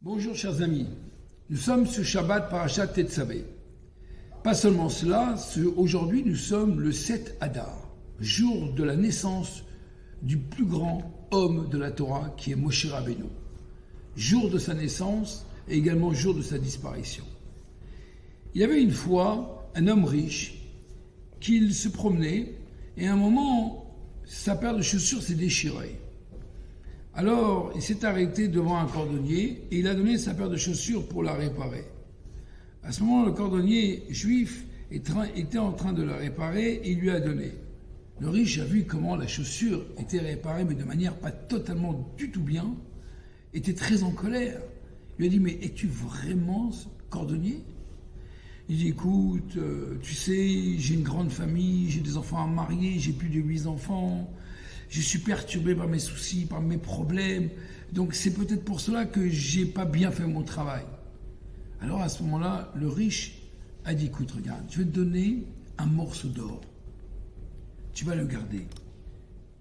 Bonjour chers amis, nous sommes sur Shabbat Parashat Tetzavé. Pas seulement cela, aujourd'hui nous sommes le 7 Adar, jour de la naissance du plus grand homme de la Torah qui est Moshe Rabbeinu. Jour de sa naissance et également jour de sa disparition. Il y avait une fois un homme riche qui se promenait et à un moment sa paire de chaussures s'est déchirée. Alors, il s'est arrêté devant un cordonnier et il a donné sa paire de chaussures pour la réparer. À ce moment, le cordonnier juif était en train de la réparer et il lui a donné. Le riche a vu comment la chaussure était réparée, mais de manière pas totalement du tout bien, était très en colère. Il lui a dit, mais es-tu vraiment cordonnier ? Il dit, écoute, tu sais, j'ai une grande famille, j'ai des enfants à marier, j'ai plus de 8 enfants. Je suis perturbé par mes soucis, par mes problèmes. Donc c'est peut-être pour cela que j'ai pas bien fait mon travail. Alors à ce moment-là, le riche a dit, écoute, regarde, je vais te donner un morceau d'or. Tu vas le garder.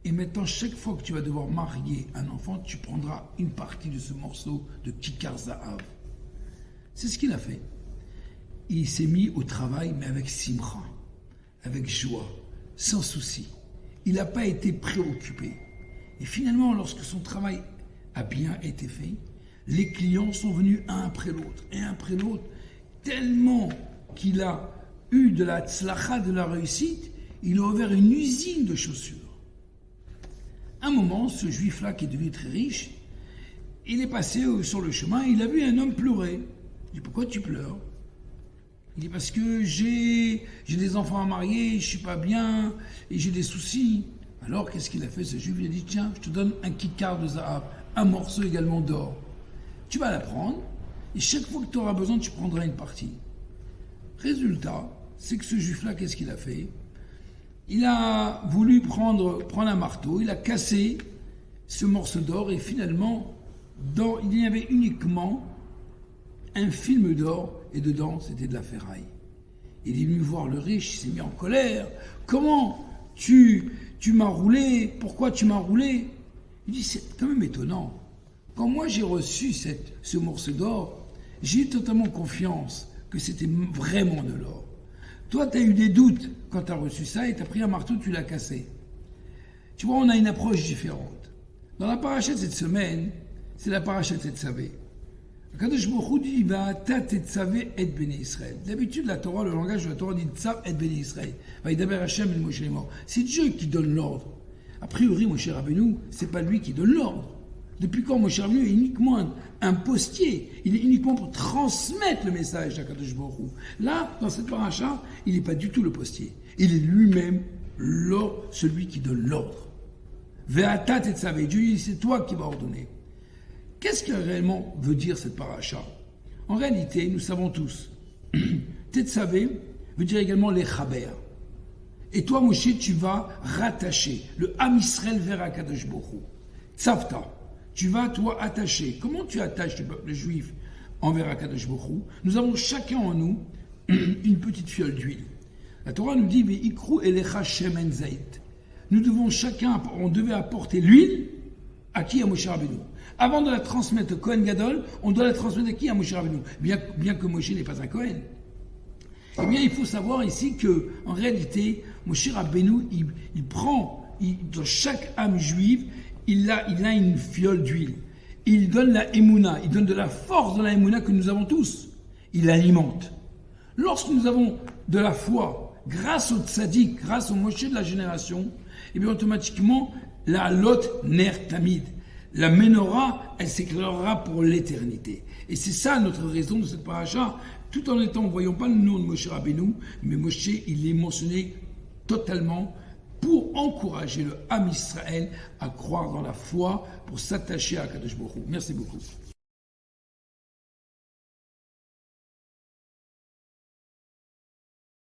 Et maintenant, chaque fois que tu vas devoir marier un enfant, tu prendras une partie de ce morceau de Kikar Zahav. C'est ce qu'il a fait. Il s'est mis au travail, mais avec simra, avec joie, sans souci. Il n'a pas été préoccupé. Et finalement, lorsque son travail a bien été fait, les clients sont venus un après l'autre, et un après l'autre, tellement qu'il a eu de la tzlacha, de la réussite, il a ouvert une usine de chaussures. Un moment, ce juif-là, qui est devenu très riche, il est passé sur le chemin, il a vu un homme pleurer. Il dit, pourquoi tu pleures ? Il dit, parce que j'ai des enfants à marier, je suis pas bien, et j'ai des soucis. Alors, qu'est-ce qu'il a fait, ce juif ? Il a dit, tiens, je te donne un kikar de zahav, un morceau également d'or. Tu vas la prendre, et chaque fois que tu auras besoin, tu prendras une partie. Résultat, c'est que ce juif-là, qu'est-ce qu'il a fait ? Il a voulu prendre un marteau, il a cassé ce morceau d'or, et finalement, il y avait uniquement un film d'or, et dedans, c'était de la ferraille. Il est venu voir le riche, il s'est mis en colère. Comment tu m'as roulé ? Pourquoi tu m'as roulé ? Il dit, c'est quand même étonnant. Quand moi j'ai reçu ce morceau d'or, j'ai eu totalement confiance que c'était vraiment de l'or. Toi, tu as eu des doutes quand tu as reçu ça et tu as pris un marteau, tu l'as cassé. Tu vois, on a une approche différente. Dans la paracha de cette semaine, c'est la paracha de Tetzavé. Kadosh Baruch Hu dit, Va'ata tetzavé et Bnei Israël. D'habitude, la Torah, le langage de la Torah dit Tzav et Bnei Israël. Vaïdaber Hashem et Moshe les morts. C'est Dieu qui donne l'ordre. A priori, Moshe Rabbeinu, c'est pas lui qui donne l'ordre. Depuis quand Moshe Rabbeinu est uniquement un postier, il est uniquement pour transmettre le message d'Akadosh Baruch Hu. Là, dans cette paracha, il n'est pas du tout le postier. Il est lui-même celui qui donne l'ordre. Va'ata tetzavé. Dieu dit, c'est toi qui vas ordonner. Qu'est-ce que réellement veut dire cette paracha ? En réalité, nous savons tous, Tetzavé veut dire également les chaber. Et toi, Moshe, tu vas rattacher le Am Israël vers Akadosh Baruch Hu. Tzavta, tu vas, toi, attacher. Comment tu attaches le peuple juif envers Akadosh Baruch Hu ? Nous avons chacun en nous une petite fiole d'huile. La Torah nous dit, Ve'ikru elecha shemen zayit. Nous devons on devait apporter l'huile à qui ? À Moshe Rabbeinu. Avant de la transmettre au Kohen Gadol, on doit la transmettre à qui ? À Moshe Rabbeinu. Bien que Moshe n'est pas un Kohen. Eh bien, il faut savoir ici que, en réalité, Moshe Rabbeinu, il prend, dans chaque âme juive, il a une fiole d'huile. Il donne la émouna, il donne de la force dans la émouna que nous avons tous. Il l'alimente. Lorsque nous avons de la foi, grâce au tzaddik, grâce au Moshe de la génération, eh bien, automatiquement, la lot ner tamid. La menorah, elle s'éclairera pour l'éternité. Et c'est ça notre raison de cette paracha, tout en ne voyant pas le nom de Moshe Rabbeinu, mais Moshe, il est mentionné totalement pour encourager le Ham Israël à croire dans la foi, pour s'attacher à Kadosh Baruch Hu. Merci beaucoup.